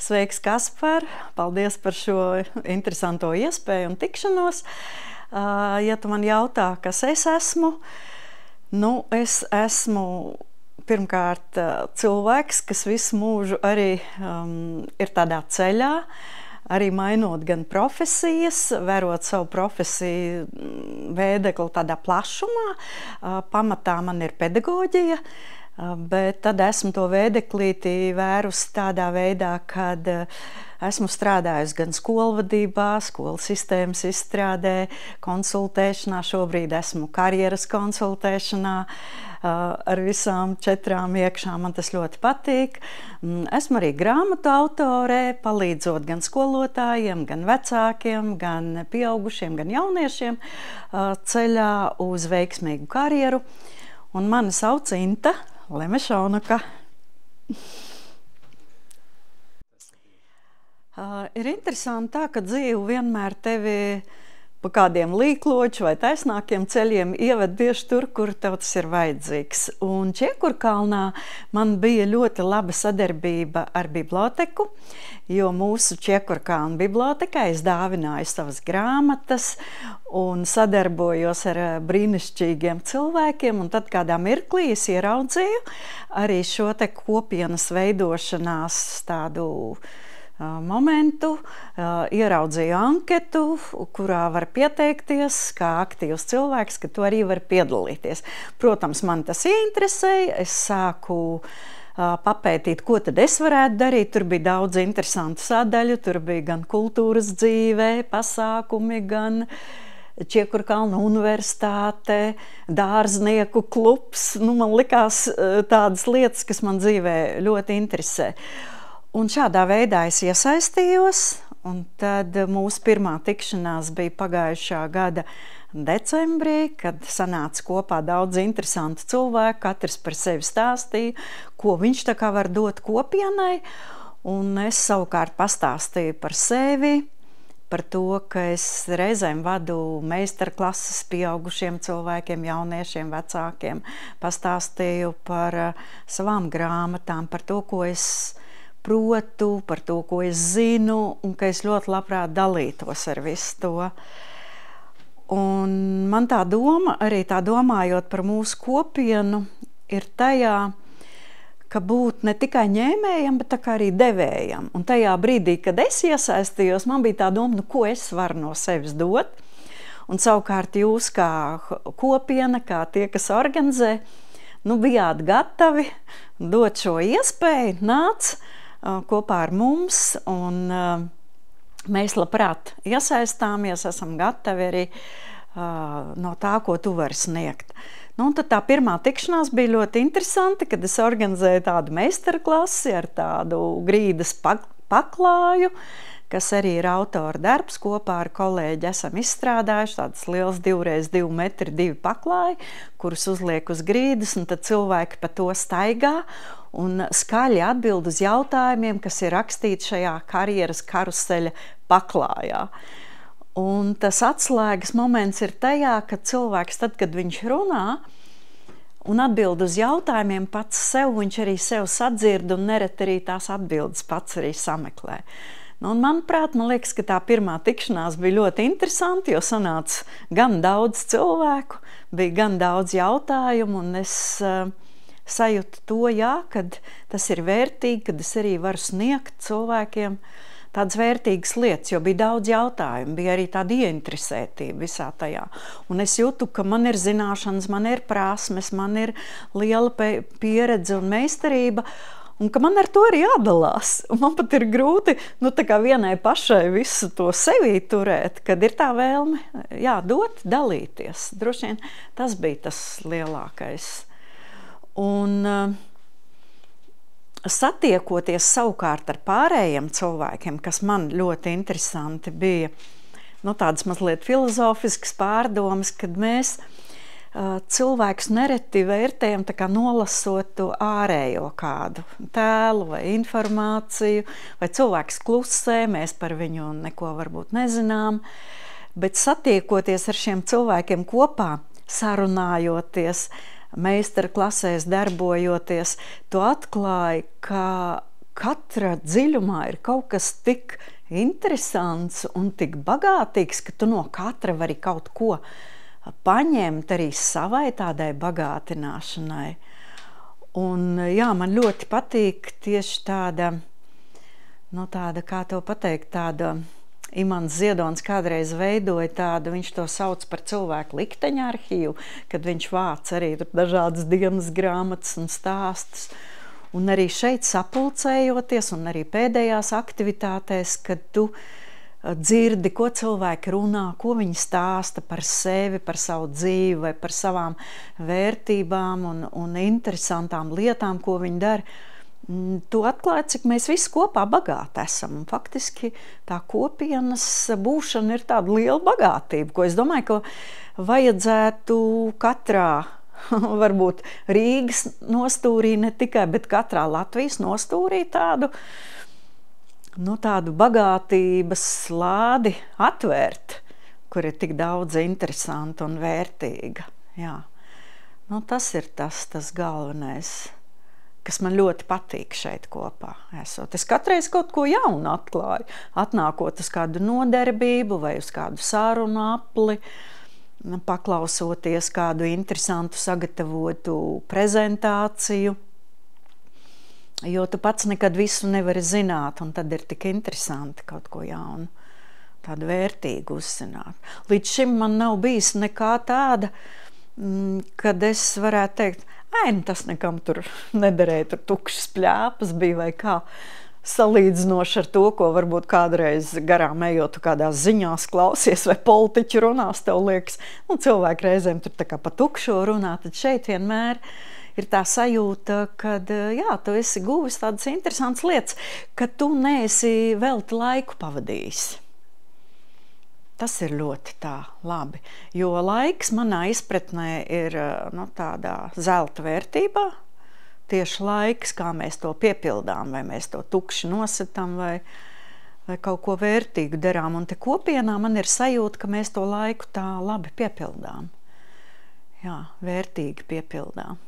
Sveiks, Kaspar! Paldies par šo interesanto iespēju un tikšanos. Ja tu man jautā, kas es esmu, es esmu pirmkārt cilvēks, kas visu mūžu arī ir tādā ceļā, arī mainot gan profesijas, vērot savu profesiju vēdekli tādā plašumā. Pamatā man ir pedagoģija, bet tad esmu to vēdeklīti vērusi tādā veidā, kad esmu strādājusi gan skolvadībā, skolu sistēmas izstrādē, konsultēšanā, šobrīd esmu karjeras konsultēšanā ar visām 4 iekšā, man tas ļoti patīk. Esmu arī grāmatu autorē, palīdzot gan skolotājiem, gan vecākiem, gan pieaugušiem, gan jauniešiem ceļā uz veiksmīgu karjeru. Un mani sauc Inta Lemešaunuka. Ir interesanti tā, ka dzīve vienmēr tevi pa kādiem līkloču vai taisnākiem ceļiem ieved tieši tur, kur tev tas ir vajadzīgs. Un Čiekurkalnā man bija ļoti laba sadarbība ar biblioteku, jo mūsu Čiekurkalna bibliotekā es dāvināju savas grāmatas un sadarbojos ar brīnišķīgiem cilvēkiem, un tad kādā mirklī es ieraudzīju arī šo te kopienas veidošanās tādu momentu, ieraudzīju anketu, kurā var pieteikties kā aktīvs cilvēks, ka tu arī var piedalīties. Protams, man tas ieinteresēja, es sāku papētīt, ko tad es varētu darīt. Tur bija daudz interesantu sadaļu, tur bija gan kultūras dzīve, pasākumi, gan Čiekurkalna universitāte, dārznieku klubs. Man likās tādas lietas, kas man dzīvē ļoti interesē. Un šādā veidā es iesaistījos, un tad mūsu pirmā tikšanās bija pagājušā gada decembrī, kad sanāca kopā daudz interesantu cilvēku, katrs par sevi stāstīja, ko viņš tā kā var dot kopienai, un es savukārt pastāstīju par sevi, par to, ka es reizēm vadu meistarklases pieaugušiem cilvēkiem, jauniešiem, vecākiem, pastāstīju par savām grāmatām, par to, ko es protu, par to, ko es zinu, un ka es ļoti labprāt dalītos ar visu to. Un man tā doma, arī tā domājot par mūsu kopienu, ir tajā, ka būt ne tikai ņēmējam, bet tā kā arī devējam. Un tajā brīdī, kad es iesaistījos, man bija tā doma, ko es varu no sevis dot. Un savukārt jūs kā kopiena, kā tie, kas organizē, bijāt gatavi dot šo iespēju, nāc kopā ar mums, un mēs labprāt iesaistāmies, esam gatavi arī no tā, ko tu vari sniegt. Un tad tā pirmā tikšanās bija ļoti interesanti, kad es organizēju tādu meistarklasi ar tādu grīdas paklāju, kas arī ir autora darbs. Kopā ar kolēģi esam izstrādājuši tādas liels 2x2 metri 2 paklāji, kurus uzliek uz grīdas, un tad cilvēki pa to staigā un skaļi atbild uz jautājumiem, kas ir rakstīti šajā karjeras karuseļa paklājā. Un tas atslēgas moments ir tajā, ka cilvēks tad, kad viņš runā un atbild uz jautājumiem pats sev, viņš arī sev sadzird un nereti arī tās atbildes pats arī sameklē. Un manuprāt, man liekas, ka tā pirmā tikšanās bija ļoti interesanti, jo sanāca gan daudz cilvēku, bija gan daudz jautājumu, un es sajūtu to, kad tas ir vērtīgi, kad es arī varu sniegt cilvēkiem tādas vērtīgas lietas, jo bija daudz jautājumu, bija arī tāda ieinteresētība visā tajā. Un es jūtu, ka man ir zināšanas, man ir prasmes, man ir liela pieredze un meistarība, un ka man ar to arī jādalās. Un man pat ir grūti tā kā vienai pašai visu to sevī turēt, kad ir tā vēlme dot, dalīties. Droši vien tas bija tas lielākais. Un satiekoties savukārt ar pārējiem cilvēkiem, kas man ļoti interesanti bija, tādas mazliet filozofiskas pārdomas, kad mēs cilvēkus nereti vērtējam tā kā nolasot to ārējo kādu tēlu vai informāciju, vai cilvēks klusē, mēs par viņu neko varbūt nezinām, bet satiekoties ar šiem cilvēkiem kopā, sarunājoties, meistarklasēs darbojoties, tu atklāji, ka katra dziļumā ir kaut kas tik interesants un tik bagātīgs, ka tu no katra vari kaut ko paņemt arī savai tādai bagātināšanai. Un jā, man ļoti patīk tieši tāda, kā to pateikt, tāda Imants Ziedonis kādreiz veidoja tādu, viņš to sauc par cilvēku likteņa arhīvu, kad viņš vāc arī dažādas dienas grāmatas un stāstus. Un arī šeit sapulcējoties un arī pēdējās aktivitātēs, kad tu dzirdi, ko cilvēki runā, ko viņi stāsta par sevi, par savu dzīvi vai par savām vērtībām un interesantām lietām, ko viņi dara, tu atklāji, cik mēs visi kopā bagāti esam. Un faktiski tā kopienas būšana ir tāda liela bagātība, ko es domāju, ka vajadzētu katrā, varbūt Rīgas nostūrī ne tikai, bet katrā Latvijas nostūrī tādu bagātības lādi atvērt, kur ir tik daudz interesanta un vērtīga. Jā. Tas ir tas galvenais, kas man ļoti patīk šeit kopā esot. Es katreiz kaut ko jaunu atklāju, atnākot uz kādu nodarbību vai uz kādu sarunu apli, paklausoties kādu interesantu sagatavotu prezentāciju, jo tu pats nekad visu nevari zināt, un tad ir tik interesanti kaut ko jaunu, tādu vērtīgu uzzināt. Līdz šim man nav bijis nekā tāda, kad es varētu teikt, tas nekam tur nederēja, tur tukšas pļāpas bija vai kā, salīdzinoši ar to, ko varbūt kādreiz garām ejot kādās ziņās klausies vai politiķi runās, tev liekas, cilvēki reizēm tur tā kā pa tukšo runā, tad šeit vienmēr ir tā sajūta, kad, jā, tu esi guvis tādas interesantas lietas, ka tu neesi velti laiku pavadījis. Tas ir ļoti tā labi, jo laiks manā izpratnē ir tādā zelta vērtībā, tieši laiks, kā mēs to piepildām, vai mēs to tukši nosetam, vai kaut ko vērtīgu darām. Un te kopienā man ir sajūta, ka mēs to laiku tā labi piepildām. Jā, vērtīgi piepildām.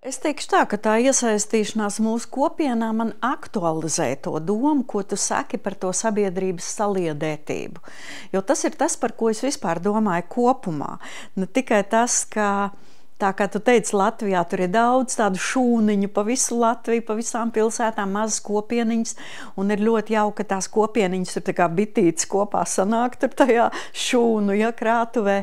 Es teikšu tā, ka tā iesaistīšanās mūsu kopienā man aktualizē to domu, ko tu saki par to sabiedrības saliedētību. Jo tas ir tas, par ko es vispār domāju kopumā. Ne tikai tas, ka tā kā tu teici, Latvijā tur ir daudz tādu šūniņu pa visu Latviju, pa visām pilsētām, mazas kopieniņas, un ir ļoti jauka, ka tās kopieniņas tur tā kā bitītes kopā sanāk tur tajā šūnu, krātuvē.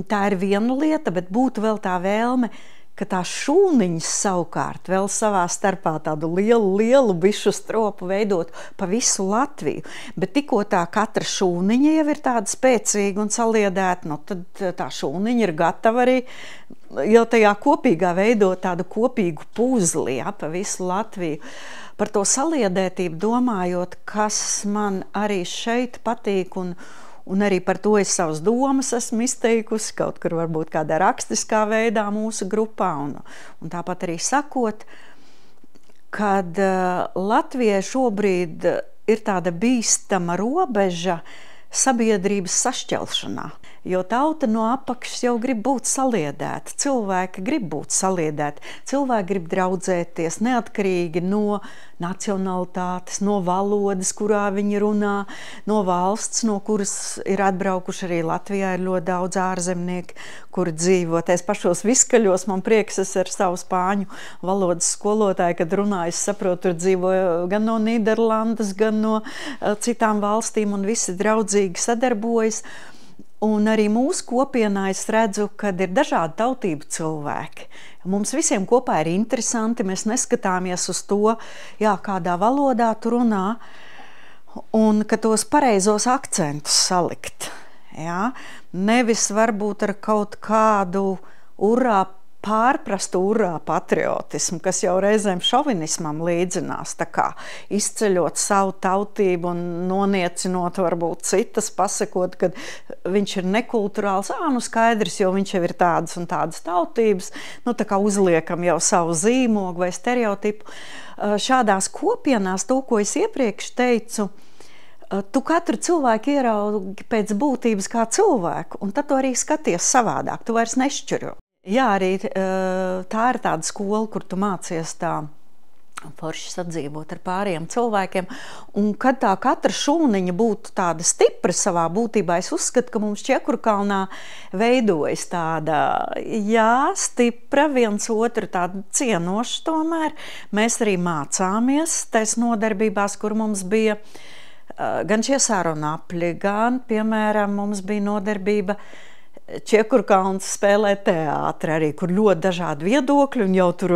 Tā ir viena lieta, bet būtu vēl tā vēlme, ka tās šūniņas savukārt vēl savā starpā tādu lielu bišu stropu veidot pa visu Latviju. Bet tikko tā katra šūniņa jau ir tāda spēcīga un saliedēta, tad tā šūniņa ir gatava arī jau tajā kopīgā veidot tādu kopīgu puzli, pa visu Latviju. Par to saliedētību domājot, kas man arī šeit patīk un arī par to es savas domas esmu izteikusi, kaut kur varbūt kādā rakstiskā veidā mūsu grupā, un tāpat arī sakot, kad Latvijai šobrīd ir tāda bīstama robeža sabiedrības sašķelšanā, jo tauta no apakšas jau grib būt saliedēta, cilvēki grib būt saliedēti, cilvēki grib draudzēties neatkarīgi no nacionalitātes, no valodas, kurā viņi runā, no valsts, no kuras ir atbraukuši arī Latvijā, ir ļoti daudz ārzemnieki, kuri dzīvo. Tais pašos Viskaļos, man prieks, es ar savu spāņu valodas skolotāju, kad runāju, es saprotu, tur dzīvo gan no Nīderlandes, gan no citām valstīm, un visi draudzīgi sadarbojas. Un arī mūsu kopienā es redzu, kad ir dažādi tautību cilvēki. Mums visiem kopā ir interesanti, mēs neskatāmies uz to, kādā valodā tu runā, un ka tos pareizos akcentus salikt. Nevis varbūt ar kaut kādu pārprastu patriotismu, kas jau reizēm šovinismam līdzinās, tā kā izceļot savu tautību un noniecinot varbūt citas, pasakot, ka viņš ir nekulturāls, skaidrs, jo viņš jau ir tādas un tādas tautības, tā kā uzliekam jau savu zīmogu vai stereotipu. Šādās kopienās, to, ko es iepriekš teicu, tu katru cilvēku ieraugi pēc būtības kā cilvēku, un tad tu arī skaties savādāk, tu vairs nešķiro. Jā, arī tā ir tāda skola, kur tu mācies tā forši sadzīvot ar pārējiem cilvēkiem. Un kad tā katra šūniņa būtu tāda stipra savā būtībā, es uzskatu, ka mums Čiekurkalnā veidojas tāda, stipra, viens otru tāda cienoša tomēr. Mēs arī mācāmies tais nodarbībās, kur mums bija gan šie sarunu apļi, gan, piemēram, mums bija nodarbība Čiekurkalns spēlē teātri arī, kur ļoti dažādi viedokļi un jau tur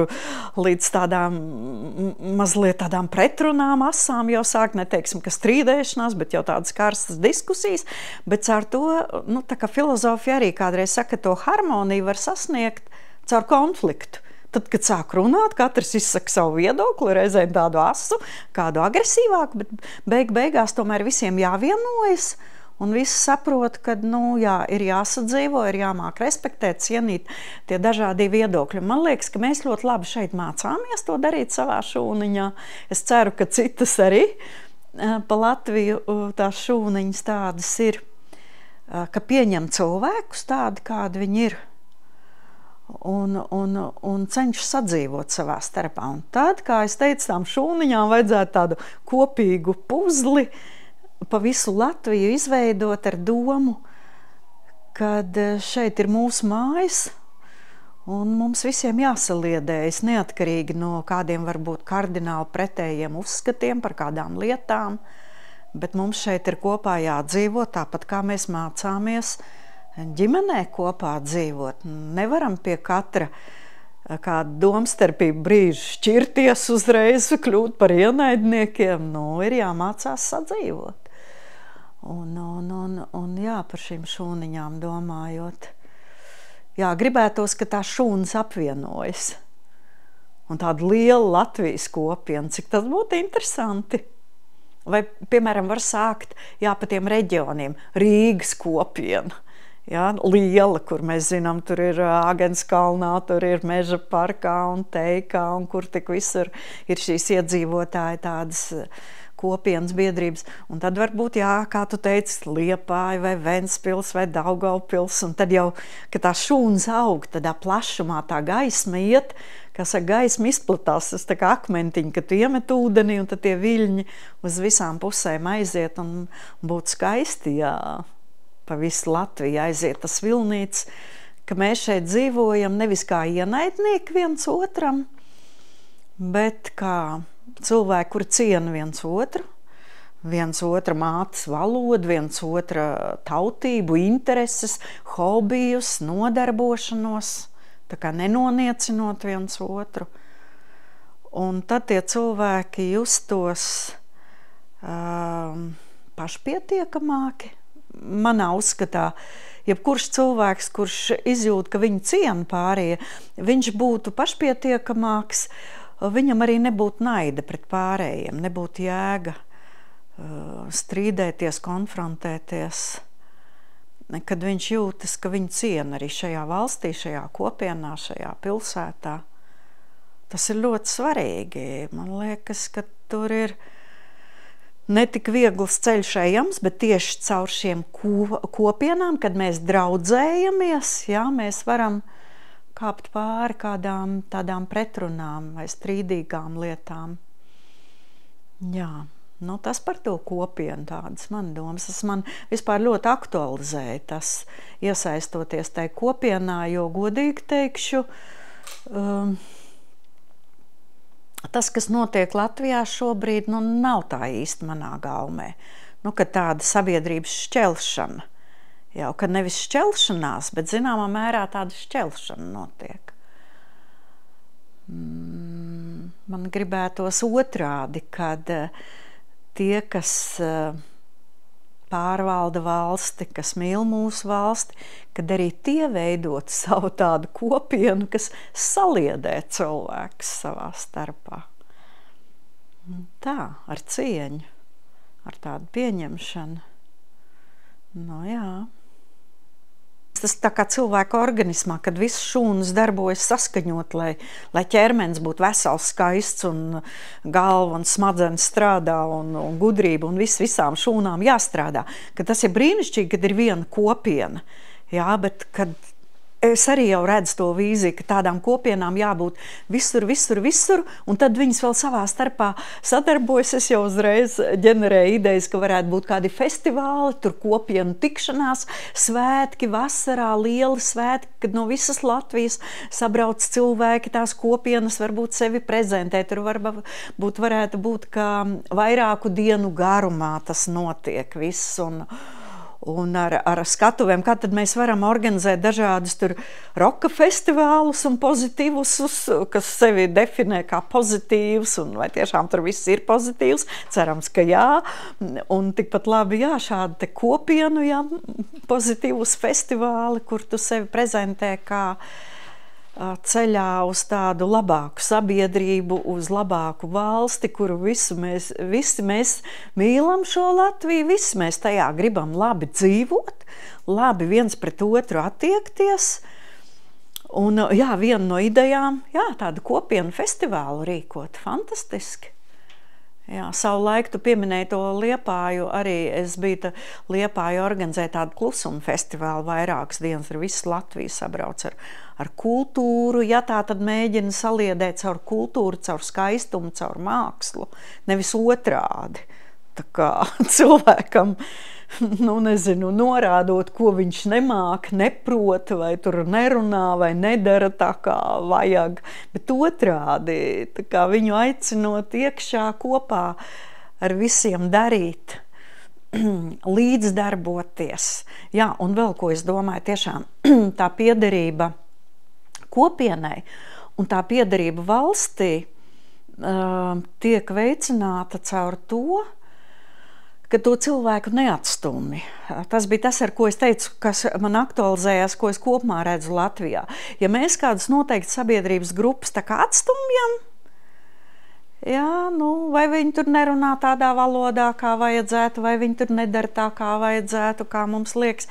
līdz tādām mazliet tādām pretrunām asām jau sāk, neteiksim, ka strīdēšanās, bet jau tādas karstas diskusijas, bet caur to, tā kā filozofija arī kādreiz saka, to harmoniju var sasniegt caur konfliktu. Tad, kad sāk runāt, katrs izsaka savu viedokli, reizēm tādu asu, kādu agresīvāku, bet beigās tomēr visiem jāvienojas. Un visi saprot, ka ir jāsadzīvo, ir jāmāk respektēt, cienīt tie dažādie viedokļi. Man liekas, ka mēs ļoti labi šeit mācāmies to darīt savā šūniņā. Es ceru, ka citas arī pa Latviju tās šūniņas tādas ir, ka pieņem cilvēkus tādi, kādi viņi ir. Un cenšas sadzīvot savā starpā. Un tad, kā es teicu, tām šūniņām vajadzētu tādu kopīgu puzli, pa visu Latviju izveidot ar domu, kad šeit ir mūsu mājas un mums visiem jāsaliedējas neatkarīgi no kādiem varbūt kardināli pretējiem uzskatiem par kādām lietām, bet mums šeit ir kopā jādzīvot tāpat kā mēs mācāmies ģimenē kopā dzīvot. Nevaram pie katra kāda domstarpība brīža šķirties uzreiz, kļūt par ienaidniekiem. Ir jāmācās sadzīvot. Un par šīm šūniņām domājot. Gribētos, ka tās šūnas apvienojas. Un tāda liela Latvijas kopiena, cik tas būtu interesanti. Vai, piemēram, var sākt pa tiem reģioniem Rīgas kopiena. Liela, kur mēs zinām, tur ir Āgenskalnā, tur ir Meža parkā un Teikā, un kur tik visur ir šīs iedzīvotāji tādas kopienas biedrības. Un tad varbūt, kā tu teici, Liepāja vai Ventspils vai Daugavpils, un tad jau, kad tā šūnas aug, tādā plašumā tā gaisma iet, gaisma izplatās, tas tā kā akmentiņi, kad tu iemet ūdenī, un tad tie viļņi uz visām pusēm aiziet, un būtu skaisti, pa visu Latviju aiziet tas vilnīts, ka mēs šeit dzīvojam nevis kā ienaidnieki viens otram, bet kā cilvēki, kuri ciena viens otra mātes valodu, viens otra tautību, intereses, hobijus, nodarbošanos, tā kā nenoniecinot viens otru. Un tad tie cilvēki justos pašpietiekamāki. Manā uzskatā, jebkurš cilvēks, kurš izjūt, ka viņu ciena pārējie, viņš būtu pašpietiekamāks, viņam arī nebūtu naida pret pārējiem, nebūtu jēga strīdēties, konfrontēties, kad viņš jūtas, ka viņu ciena arī šajā valstī, šajā kopienā, šajā pilsētā. Tas ir ļoti svarīgi. Man liekas, ka tur ir ne tik viegls ceļš ejams, bet tieši caur šiem kopienām, kad mēs draudzējamies, mēs varam kāpt pāri kādām tādām pretrunām vai strīdīgām lietām. Tas par to kopienu tādas man domas. Tas man vispār ļoti aktualizēja tas, iesaistoties tai kopienā, jo godīgi teikšu, tas, kas notiek Latvijā šobrīd, nav tā īsti manā gaumē. Kad tāda sabiedrības šķelšana, kad nevis šķelšanās, bet zināmā mērā tāda šķelšana notiek. Man gribētos otrādi, kad tie, kas pārvalda valsti, kas mīl mūsu valsti, kad arī tie veidot savu tādu kopienu, kas saliedē cilvēkus savā starpā. Tā, ar cieņu, ar tādu pieņemšanu. Tas tā kā cilvēka organismā, kad viss šūnas darbojas saskaņot, lai ķermenis būtu vesels, skaists un galva un smadzenes strādā un gudrība un visām šūnām jāstrādā. Kad tas ir brīnišķīgi, kad ir viena kopiena, bet kad es arī jau redzu to vīziju, ka tādām kopienām jābūt visur, un tad viņas vēl savā starpā sadarbojas. Es jau uzreiz ģenerēju idejas, ka varētu būt kādi festivāli, tur kopienu tikšanās, svētki vasarā, lieli svētki, kad no visas Latvijas sabrauc cilvēki, tās kopienas varbūt sevi prezentē. Tur varētu būt, ka vairāku dienu garumā tas notiek viss, un ar skatuvēm, kā tad mēs varam organizēt dažādus tur roka festivālus un pozitīvus, kas sevi definē kā pozitīvs, un vai tiešām tur viss ir pozitīvs, cerams, ka jā, un tikpat labi, jā, šādi te kopienu, jā, pozitīvus festivāli, kur tu sevi prezentē kā ceļā uz tādu labāku sabiedrību, uz labāku valsti, kuru visi mēs mīlam šo Latviju, visi mēs tajā gribam labi dzīvot, labi viens pret otru attiekties. Un jā, viena no idejām, jā, tādu kopienu festivālu rīkot, fantastiski. Jā, savu laiku tu pieminēji to Liepāju, arī es biju Liepāju organizēja tādu klusuma festivālu vairākas dienas, ar visu Latviju sabrauc ar kultūru, ja tā tad mēģina saliedēt caur kultūru, caur skaistumu, caur mākslu, nevis otrādi. Tā kā cilvēkam, norādot, ko viņš nemāk, neprot, vai tur nerunā, vai nedara tā kā vajag, bet otrādi, tā kā viņu aicinot iekšā kopā ar visiem darīt, līdzdarboties. Jā, un vēl ko es domāju, tiešām tā piederība kopienai un tā piederība valstī tiek veicināta caur to, ka to cilvēku neatstumi. Tas bija tas, ar ko es teicu, kas man aktualizējās, ko es kopumā redzu Latvijā. Ja mēs kādas noteikti sabiedrības grupas tā kā atstumjam, jā, vai viņi tur nerunā tādā valodā, kā vajadzētu, vai viņi tur nedara tā, kā vajadzētu, kā mums liekas,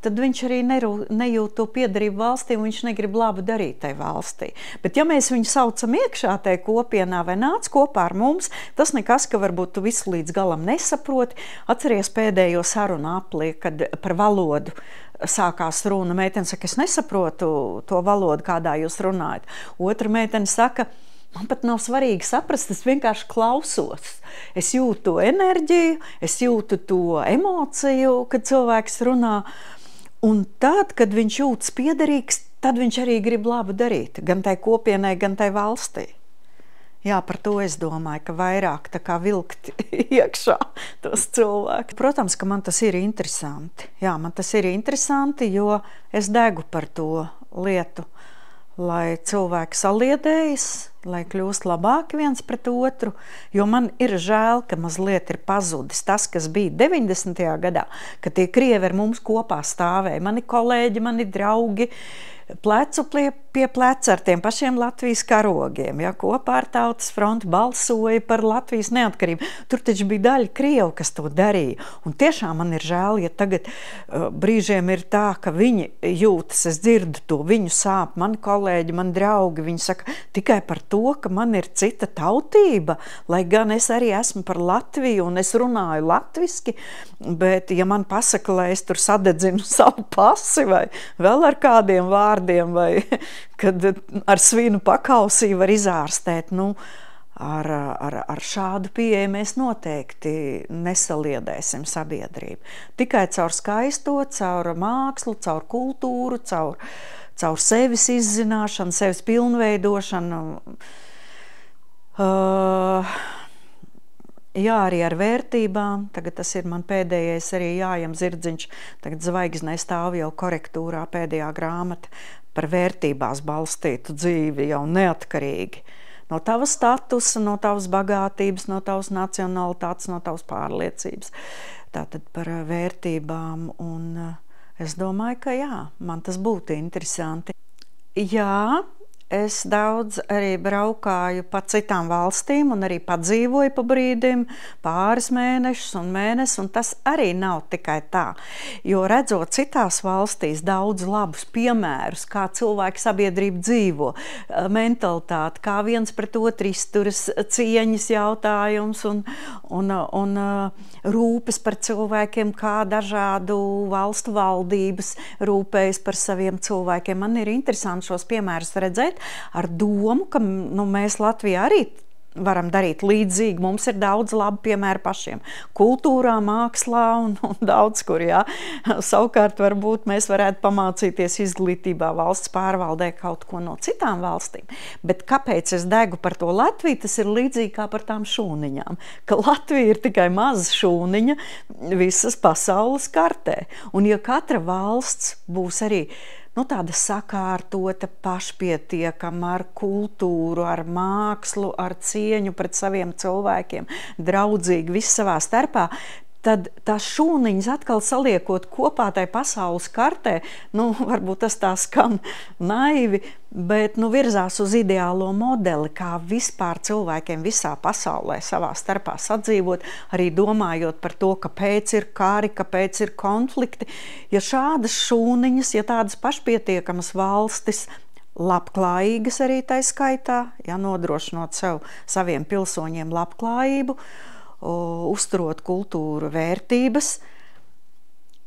tad viņš arī nejūt to piederību valstī, un viņš negrib labu darīt tai valstī. Bet ja mēs viņu saucam iekšā tai kopienā vai nāc kopā ar mums, tas nekas, ka varbūt tu visu līdz galam nesaproti. Atceries pēdējo sarunu aplī, kad par valodu sākās runa. Meitene saka, es nesaprotu to valodu, kādā jūs runājat. Otra meitene saka, man pat nav svarīgi saprast, es vienkārši klausos. Es jūtu to enerģiju, es jūtu to emociju, kad cilvēks runā. Un tad, kad viņš jūtas piederīgs, tad viņš arī grib labu darīt. Gan tai kopienai, gan tai valstī. Jā, par to es domāju, ka vairāk tā kā vilkt iekšā tos cilvēkus. Protams, ka man tas ir interesanti. Jā, man tas ir interesanti, jo es degu par to lietu, lai cilvēki saliedējas, lai kļūst labāki viens pret otru, jo man ir žēl, ka mazliet ir pazudis tas, kas bija 90. gadā, kad tie krievi ar mums kopā stāvēja. Mani kolēģi, mani draugi, plecu pie pleca ar tiem pašiem Latvijas karogiem, ja, kopā ar Tautas fronti balsoja par Latvijas neatkarību. Tur taču bija daļa krievu, kas to darīja. Un tiešām man ir žēl, ja tagad brīžiem ir tā, ka viņi jūtas, es dzirdu to viņu sāp, mani kolēģi, mani draugi, viņi saka tikai par to, ka man ir cita tautība, lai gan es arī esmu par Latviju un es runāju latviski, bet ja man pasaka, lai es tur sadedzinu savu pasi vai vēl ar kādiem vārdiem, vai kad ar svinu pakausī var izārstēt, ar šādu pieeju mēs noteikti nesaliedēsim sabiedrību. Tikai caur skaisto, caur mākslu, caur kultūru, caur sevis izzināšanu, sevis pilnveidošanu. Jā, arī ar vērtībām. Tagad tas ir man pēdējais arī Jājam Zirdziņš. Tagad zvaigznē stāv jau korektūrā pēdējā grāmata par vērtībās balstītu dzīvi jau neatkarīgi. No tavas statusa, no tavas bagātības, no tavas nacionalitātes, no tavas pārliecības. Tātad par vērtībām. Un es domāju, ka jā, man tas būtu interesanti. Jā, Es daudz arī braukāju pa citām valstīm un arī padzīvoju pa brīdim, pāris mēnešus un tas arī nav tikai tā. Jo redzot citās valstīs daudz labus piemērus, kā cilvēki sabiedrība dzīvo, mentalitāte, kā viens pret otru izturas, cieņas jautājums un rūpes par cilvēkiem, kā dažādu valstu valdības rūpējas par saviem cilvēkiem. Man ir interesanti šos piemērus redzēt, ar domu, ka mēs Latvijā arī varam darīt līdzīgi. Mums ir daudz labu piemēru pašiem. Kultūrā, mākslā un daudz kur, jā. Savukārt varbūt mēs varētu pamācīties izglītībā, valsts pārvaldē kaut ko no citām valstīm. Bet kāpēc es degu par to Latviju? Tas ir līdzīgi kā par tām šūniņām. Ka Latvija ir tikai maza šūniņa visas pasaules kartē. Un ja katra valsts būs arī tāda sakārtota, pašpietiekama, ar kultūru, ar mākslu, ar cieņu pret saviem cilvēkiem, draudzīgi viss savā starpā, tad tās šūniņas atkal saliekot kopā tai pasaules kartē, varbūt tas tā skan naivi, bet virzās uz ideālo modeli, kā vispār cilvēkiem visā pasaulē savā starpā sadzīvot, arī domājot par to, kāpēc ir kari, kāpēc ir konflikti. Ja šādas šūniņas, ja tādas pašpietiekamas valstis, labklājīgas arī tai skaitā, ja nodrošinot saviem pilsoņiem labklājību, uzturot kultūru vērtības,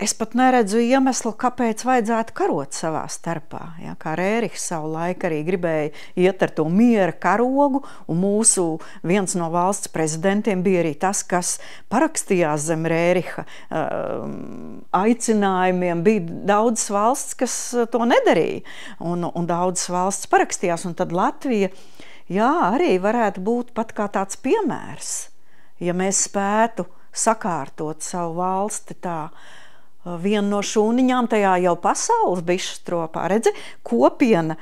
es pat neredzu iemeslu, kāpēc vajadzētu karot savā starpā. Ja, kā Rērichs savu laiku arī gribēja iet ar to miera karogu, un mūsu viens no valsts prezidentiem bija arī tas, kas parakstījās zem Rēricha aicinājumiem. Bija daudzas valsts, kas to nedarīja, un daudzas valsts parakstījās, un tad Latvija, jā, arī varētu būt pat kā tāds piemērs. Ja mēs spētu sakārtot savu valsti tā, viena no šūniņām tajā jau pasaules bišu stropā, redzi, kopiena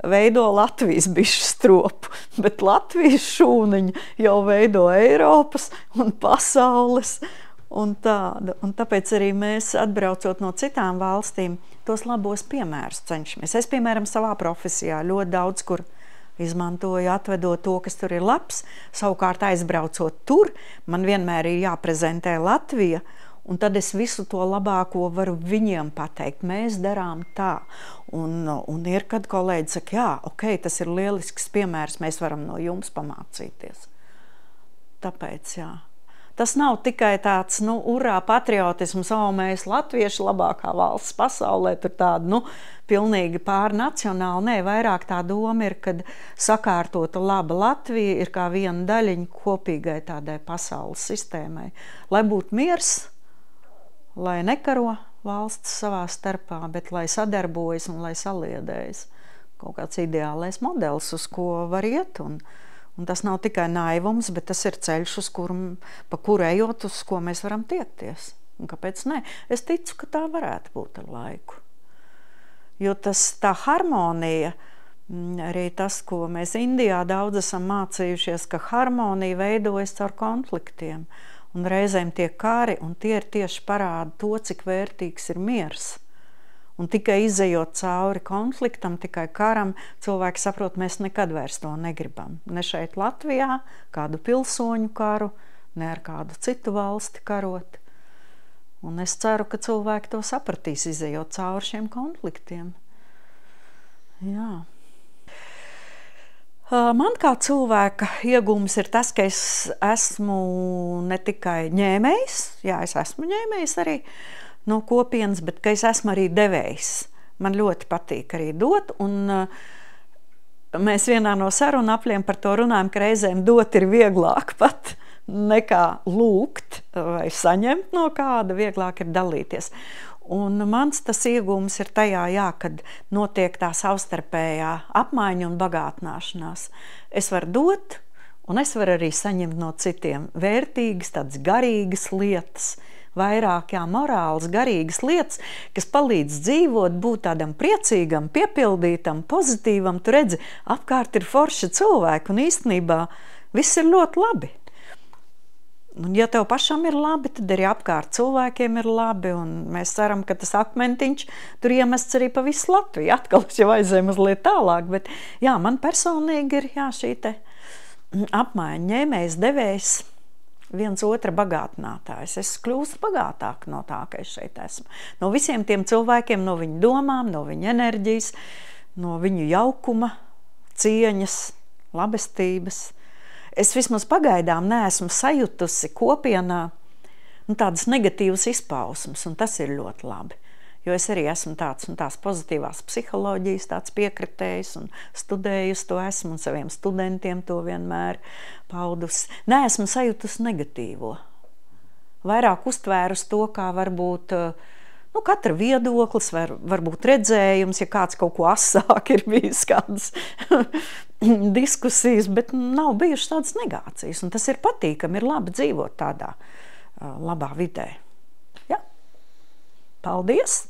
veido Latvijas bišu stropu, bet Latvijas šūniņa jau veido Eiropas un pasaules un tāda. Un tāpēc arī mēs, atbraucot no citām valstīm, tos labos piemērus cenšamies. Es, piemēram, savā profesijā ļoti daudz kur izmantoju, atvedot to, kas tur ir labs, savukārt aizbraucot tur, man vienmēr ir jāprezentē Latvija, un tad es visu to labāko varu viņiem pateikt. Mēs darām tā. Un ir, kad kolēģi saka, jā, ok, tas ir lielisks piemērs, mēs varam no jums pamācīties. Tāpēc, jā. Tas nav tikai tāds, urā patriotisms, mēs latvieši labākā valsts pasaulē, tur tāda, pilnīgi pārnacionāli. Nē, vairāk tā doma ir, kad sakārtota laba Latvija ir kā viena daļiņa kopīgai tādai pasaules sistēmai. Lai būtu miers, lai nekaro valsts savā starpā, bet lai sadarbojas un lai saliedējas. Kaut kāds ideālais modelis, uz ko var iet, un tas nav tikai naivums, bet tas ir ceļš, pa kuru ejot, uz ko mēs varam tiekties. Un kāpēc ne? Es ticu, ka tā varētu būt ar laiku. Jo tā harmonija, arī tas, ko mēs Indijā daudz esam mācījušies, ka harmonija veidojas caur konfliktiem. Un reizēm tie kari, un tie ir tieši parāda to, cik vērtīgs ir miers. Un tikai izejot cauri konfliktam, tikai karam, cilvēki saprot, mēs nekad vairs to negribam. Ne šeit Latvijā, kādu pilsoņu karu, ne ar kādu citu valsti karot. Un es ceru, ka cilvēki to sapratīs, izejot cauri šiem konfliktiem. Jā. Man kā cilvēka iegūms ir tas, ka es esmu ne tikai ņēmējs, jā, es esmu ņēmējs arī no kopienas, bet ka es esmu arī devējs. Man ļoti patīk arī dot, un mēs vienā no sarunu apļiem par to runājam, ka reizēm dot ir vieglāk pat nekā lūgt vai saņemt no kāda, vieglāk ir dalīties. Un mans tas iegūms ir tajā, jā, kad notiek tā savstarpējā apmaiņa un bagātināšanās. Es varu dot, un es varu arī saņemt no citiem vērtīgas, tādas garīgas lietas, vairāk, jā, morāls, garīgas lietas, kas palīdz dzīvot, būt tādam priecīgam, piepildītam, pozitīvam. Tu redzi, apkārt ir forši cilvēki, un īstenībā viss ir ļoti labi. Un ja tev pašam ir labi, tad arī apkārt cilvēkiem ir labi, un mēs ceram, ka tas akmentiņš tur iemests arī pa visu Latviju. Atkal es jau aizēju mazliet tālāk, bet jā, man personīgi ir šī te apmaiņa, ņēmējs, devējs, viens otra bagātinātājs. Es kļūstu bagātāk no tā, ka es šeit esmu. No visiem tiem cilvēkiem, no viņu domām, no viņu enerģijas, no viņu jaukuma, cieņas, labestības. Es vismaz pagaidām neesmu sajutusi kopienā tādas negatīvas izpausmes, un tas ir ļoti labi. Jo es arī esmu tās pozitīvās psiholoģijas, tāds piekritējs un studējusi to esmu, un saviem studentiem to vienmēr paudusi. Neesmu sajutusi negatīvo. Vairāk uztvērus to, kā varbūt katra viedoklis, varbūt redzējums, ja kāds kaut ko asāk ir bijis kādas diskusijas, bet nav bijušas tādas negācijas. Un tas ir patīkami, ir labi dzīvot tādā labā vidē. Ja? Paldies!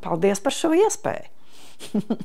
Paldies par šo iespēju!